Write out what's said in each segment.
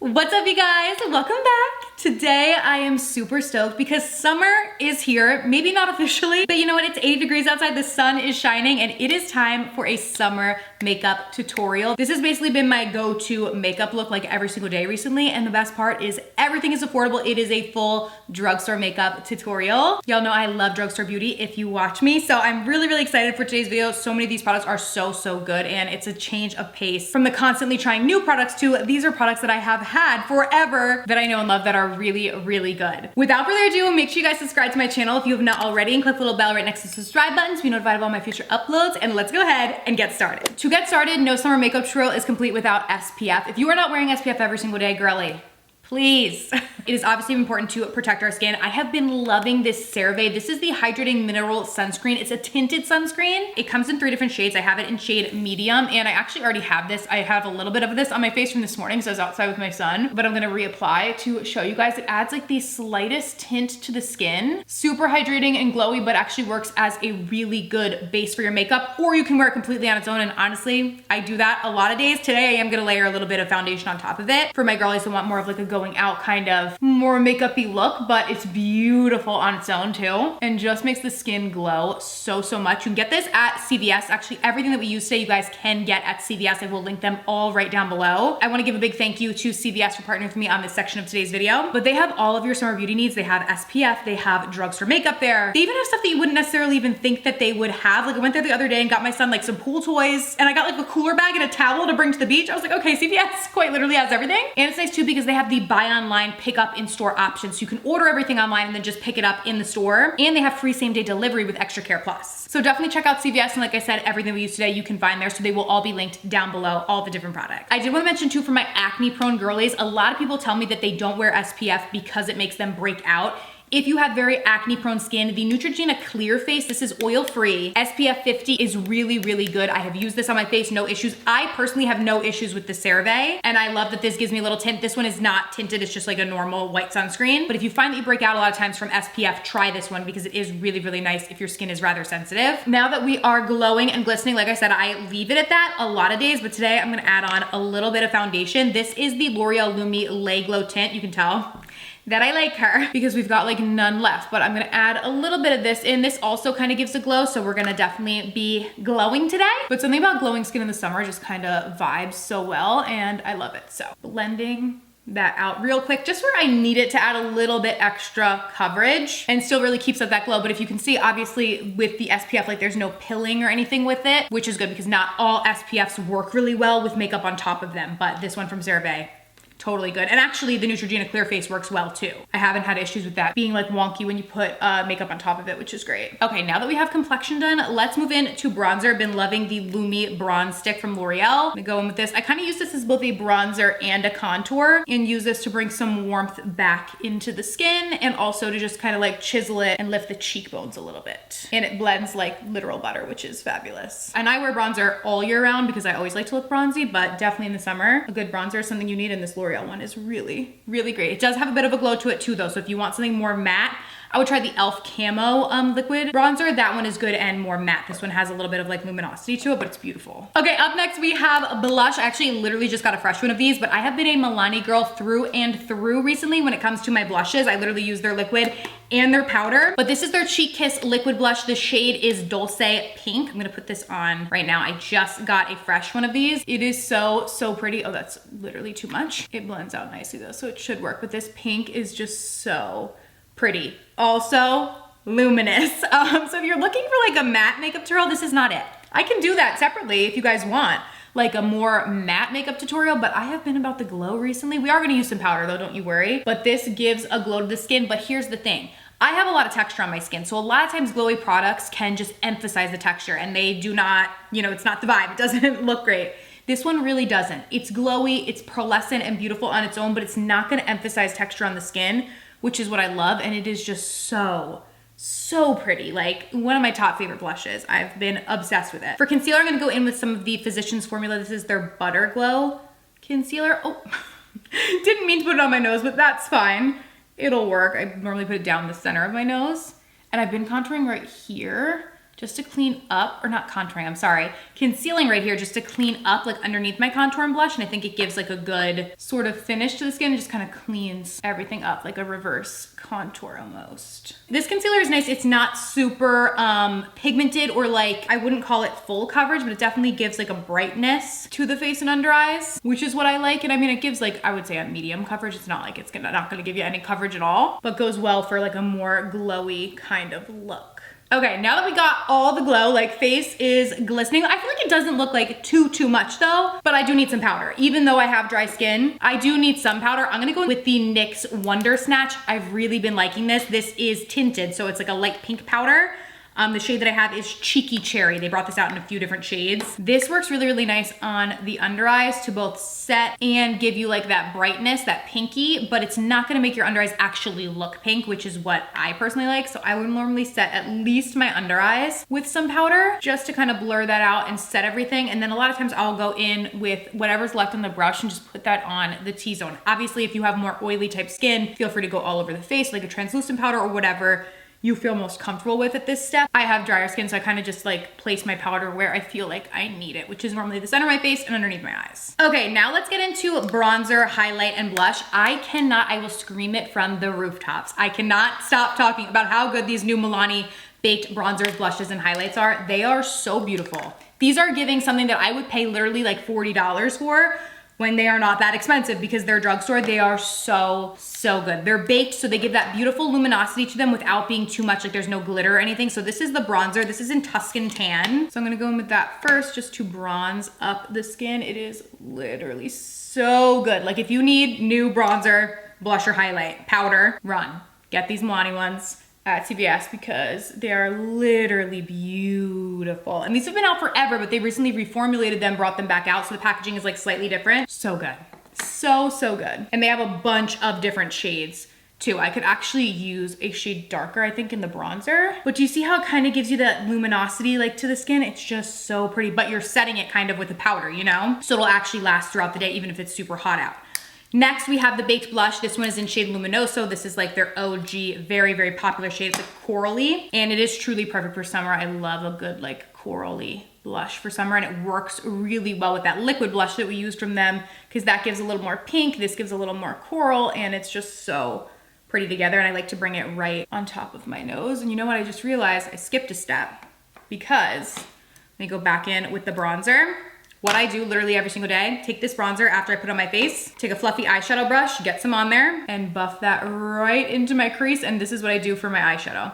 What's up, you guys? Welcome back. Today I am super stoked because summer is here. Maybe not officially, but you know what? It's 80 degrees outside, the sun is shining, and it is time for a summer makeup tutorial. This has basically been my go-to makeup look like every single day recently, and the best part is everything is affordable. It is a full drugstore makeup tutorial. Y'all know I love drugstore beauty if you watch me, so I'm really excited for today's video. So many of these products are so good, and it's a change of pace from the constantly trying new products to these are products that I have had forever that I know and love that are really good. Without further ado, make sure you guys subscribe to my channel if you have not already, and click the little bell right next to the subscribe button to be notified of all my future uploads, and let's go ahead and get started. To get started, no summer makeup tutorial is complete without SPF. If you are not wearing SPF every single day, girly, please. It is obviously important to protect our skin. I have been loving this CeraVe. This is the Hydrating Mineral Sunscreen. It's a tinted sunscreen. It comes in 3 different shades. I have it in shade medium, and I actually already have this. I have a little bit of this on my face from this morning, so I was outside with my son, but I'm gonna reapply to show you guys. It adds like the slightest tint to the skin. Super hydrating and glowy, but actually works as a really good base for your makeup, or you can wear it completely on its own, and honestly, I do that a lot of days. Today, I am gonna layer a little bit of foundation on top of it for my girlies who want more of like a going out kind of more makeup-y look, but it's beautiful on its own too, and just makes the skin glow so much. You can get this at CVS. Actually, everything that we use today, you guys can get at CVS. I will link them all right down below. I wanna give a big thank you to CVS for partnering with me on this section of today's video, but they have all of your summer beauty needs. They have SPF, they have drugstore makeup there. They even have stuff that you wouldn't necessarily even think that they would have. Like I went there the other day and got my son like some pool toys, and I got like a cooler bag and a towel to bring to the beach. I was like, okay, CVS quite literally has everything. And it's nice too because they have the buy online, pick up in store option. So you can order everything online and then just pick it up in the store. And they have free same day delivery with Extra Care Plus. So definitely check out CVS. And like I said, everything we use today, you can find there. So they will all be linked down below, all the different products. I did want to mention too, for my acne prone girlies, a lot of people tell me that they don't wear SPF because it makes them break out. If you have very acne prone skin, the Neutrogena Clear Face, this is oil free. SPF 50 is really good. I have used this on my face, no issues. I personally have no issues with the CeraVe, and I love that this gives me a little tint. This one is not tinted, it's just like a normal white sunscreen. But if you find that you break out a lot of times from SPF, try this one because it is really nice if your skin is rather sensitive. Now that we are glowing and glistening, like I said, I leave it at that a lot of days, but today I'm gonna add on a little bit of foundation. This is the L'Oreal Lumi Lay Glow Tint. You can tell that I like her because we've got like none left, but I'm gonna add a little bit of this in. This also kind of gives a glow, so we're gonna definitely be glowing today. But something about glowing skin in the summer just kind of vibes so well, and I love it. So blending that out real quick, just where I need it to add a little bit extra coverage and still really keeps up that glow. But if you can see, obviously with the SPF, like there's no pilling or anything with it, which is good because not all SPFs work really well with makeup on top of them, but this one from CeraVe, totally good. And actually the Neutrogena Clear Face works well too. I haven't had issues with that being like wonky when you put makeup on top of it, which is great. Okay, now that we have complexion done, let's move in to bronzer. Been loving the Lumi Bronze Stick from L'Oreal. I'm gonna go in with this. I kind of use this as both a bronzer and a contour, and use this to bring some warmth back into the skin and also to just kind of like chisel it and lift the cheekbones a little bit. And it blends like literal butter, which is fabulous. And I wear bronzer all year round because I always like to look bronzy, but definitely in the summer, a good bronzer is something you need, in this L'Oreal one is really great. It does have a bit of a glow to it too though, so if you want something more matte, I would try the e.l.f. Camo liquid bronzer. That one is good and more matte. This one has a little bit of like luminosity to it, but it's beautiful. Okay, up next we have blush. I actually literally just got a fresh one of these, but I have been a Milani girl through and through recently when it comes to my blushes. I literally use their liquid and their powder, but this is their Cheek Kiss liquid blush. The shade is Dulce Pink. I'm gonna put this on right now. I just got a fresh one of these. It is so pretty. Oh, that's literally too much. It blends out nicely though, so it should work, but this pink is just so pretty. Also luminous. So if you're looking for like a matte makeup tutorial, this is not it. I can do that separately if you guys want like a more matte makeup tutorial, but I have been about the glow recently. We are gonna use some powder though, don't you worry. But this gives a glow to the skin, but here's the thing. I have a lot of texture on my skin, so a lot of times glowy products can just emphasize the texture, and they do not, you know, it's not the vibe. It doesn't look great. This one really doesn't. It's glowy, it's pearlescent and beautiful on its own, but it's not gonna emphasize texture on the skin, which is what I love, and it is just so pretty. Like one of my top favorite blushes. I've been obsessed with it. For concealer, I'm gonna go in with some of the Physicians Formula. This is their Butter Glow concealer. Oh, didn't mean to put it on my nose, but that's fine. It'll work. I normally put it down the center of my nose, and I've been contouring right here just to clean up, or not contouring, I'm sorry, concealing right here just to clean up like underneath my contour and blush. And I think it gives like a good sort of finish to the skin and just kind of cleans everything up, like a reverse contour almost. This concealer is nice. It's not super pigmented, or like, I wouldn't call it full coverage, but it definitely gives like a brightness to the face and under eyes, which is what I like. And I mean, it gives like, I would say a medium coverage. It's not like it's not gonna give you any coverage at all, but goes well for like a more glowy kind of look. Okay, now that we got all the glow, like face is glistening. I feel like it doesn't look like too much though, but I do need some powder. Even though I have dry skin, I do need some powder. I'm gonna go with the NYX Wonder Snatch. I've really been liking this. This is tinted, so it's like a light pink powder. The shade that I have is Cheeky Cherry. They brought this out in a few different shades. This works really, really nice on the under eyes to both set and give you like that brightness, that pinky, but it's not gonna make your under eyes actually look pink, which is what I personally like. So I would normally set at least my under eyes with some powder just to kind of blur that out and set everything. And then a lot of times I'll go in with whatever's left on the brush and just put that on the T-zone. Obviously, if you have more oily type skin, feel free to go all over the face, like a translucent powder or whatever you feel most comfortable with at this step. I have drier skin, so I kind of just like place my powder where I feel like I need it, which is normally the center of my face and underneath my eyes. Okay, now let's get into bronzer, highlight, and blush. I will scream it from the rooftops. I cannot stop talking about how good these new Milani baked bronzers, blushes, and highlights are. They are so beautiful. These are giving something that I would pay literally like $40 for, when they are not that expensive, because they're drugstore. They are so good. They're baked, so they give that beautiful luminosity to them without being too much, like there's no glitter or anything. So this is the bronzer. This is in Tuscan Tan. So I'm gonna go in with that first just to bronze up the skin. It is literally so good. Like if you need new bronzer, blusher, highlight, powder, run. Get these Milani ones at CVS because they are literally beautiful. And these have been out forever, but they recently reformulated them, brought them back out, so the packaging is like slightly different. So good. So good. And they have a bunch of different shades too. I could actually use a shade darker, I think, in the bronzer. But do you see how it kind of gives you that luminosity like to the skin? It's just so pretty, but you're setting it kind of with a powder, you know? So it'll actually last throughout the day, even if it's super hot out. Next, we have the baked blush. This one is in shade Luminoso. This is like their OG, very popular shade. It's like corally, and it is truly perfect for summer. I love a good like corally blush for summer, and it works really well with that liquid blush that we used from them, because that gives a little more pink, this gives a little more coral, and it's just so pretty together. And I like to bring it right on top of my nose. And you know what? I just realized I skipped a step, because let me go back in with the bronzer. What I do literally every single day, take this bronzer after I put it on my face, take a fluffy eyeshadow brush, get some on there, and buff that right into my crease. And this is what I do for my eyeshadow.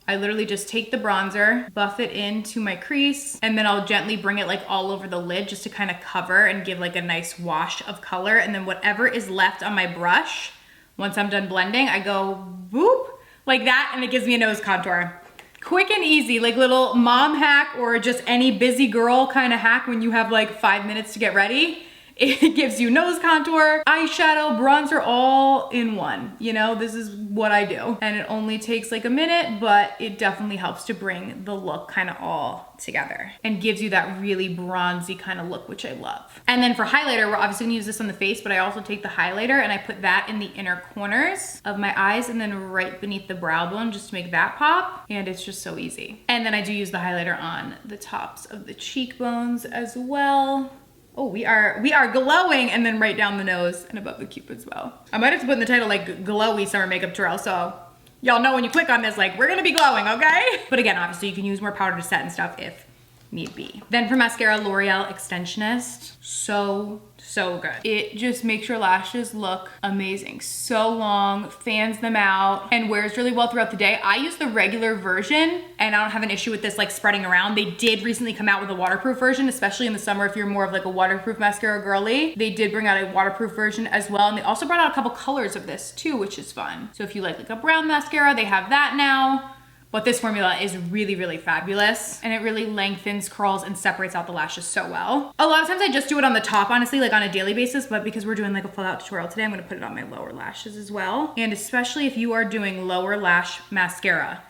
I literally just take the bronzer, buff it into my crease, and then I'll gently bring it like all over the lid just to kind of cover and give like a nice wash of color. And then whatever is left on my brush, once I'm done blending, I go boop, like that, and it gives me a nose contour. Quick and easy, like little mom hack, or just any busy girl kind of hack when you have like 5 minutes to get ready. It gives you nose contour, eyeshadow, bronzer, all in one. You know, this is what I do. And it only takes like a minute, but it definitely helps to bring the look kind of all together and gives you that really bronzy kind of look, which I love. And then for highlighter, we're obviously gonna use this on the face, but I also take the highlighter and I put that in the inner corners of my eyes and then right beneath the brow bone just to make that pop. And it's just so easy. And then I do use the highlighter on the tops of the cheekbones as well. Oh, we are glowing, and then right down the nose and above the cupid's bow. I might have to put in the title like glowy summer makeup tutorial, so y'all know when you click on this, like we're gonna be glowing, okay? But again, obviously you can use more powder to set and stuff if need be. Then for mascara, L'Oreal Extensionist. So good. It just makes your lashes look amazing. So long, fans them out, and wears really well throughout the day. I use the regular version, and I don't have an issue with this like spreading around. They did recently come out with a waterproof version, especially in the summer if you're more of like a waterproof mascara girly. They did bring out a waterproof version as well, and they also brought out a couple colors of this too, which is fun. So if you like a brown mascara, they have that now. But this formula is really fabulous, and it really lengthens, curls, and separates out the lashes so well. A lot of times I just do it on the top, honestly, like on a daily basis, but because we're doing like a full out tutorial today, I'm gonna put it on my lower lashes as well. And especially if you are doing lower lash mascara,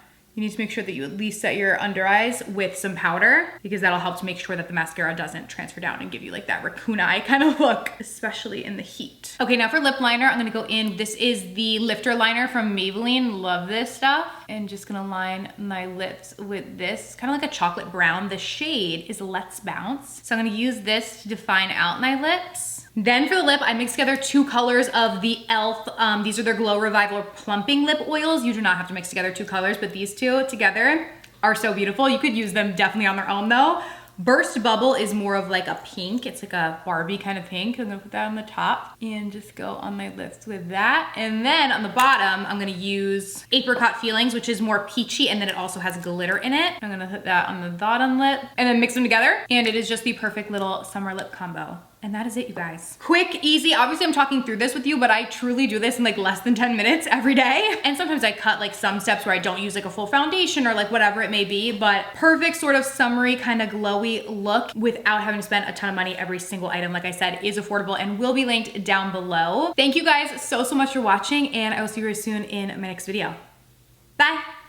you need to make sure that you at least set your under eyes with some powder because that'll help to make sure that the mascara doesn't transfer down and give you like that raccoon eye kind of look, especially in the heat. Okay, now for lip liner, I'm gonna go in, this is the lifter liner from Maybelline, love this stuff. And just gonna line my lips with this, kind of like a chocolate brown. The shade is Let's Bounce. So I'm gonna use this to define out my lips. Then for the lip, I mixed together 2 colors of the e.l.f. These are their Glow Revival Plumping Lip Oils. You do not have to mix together 2 colors, but these 2 together are so beautiful. You could use them definitely on their own though. Burst Bubble is more of like a pink. It's like a Barbie kind of pink. I'm gonna put that on the top and just go on my lips with that. And then on the bottom, I'm gonna use Apricot Feelings, which is more peachy, and then it also has glitter in it. I'm gonna put that on the bottom lip and then mix them together. And it is just the perfect little summer lip combo. And that is it, you guys. Quick, easy. Obviously, I'm talking through this with you, but I truly do this in like less than 10 minutes every day. And sometimes I cut like some steps where I don't use like a full foundation or like whatever it may be, but perfect sort of summery kind of glowy look without having to spend a ton of money. Every single item, like I said, is affordable and will be linked down below. Thank you guys so much for watching, and I will see you very soon in my next video. Bye.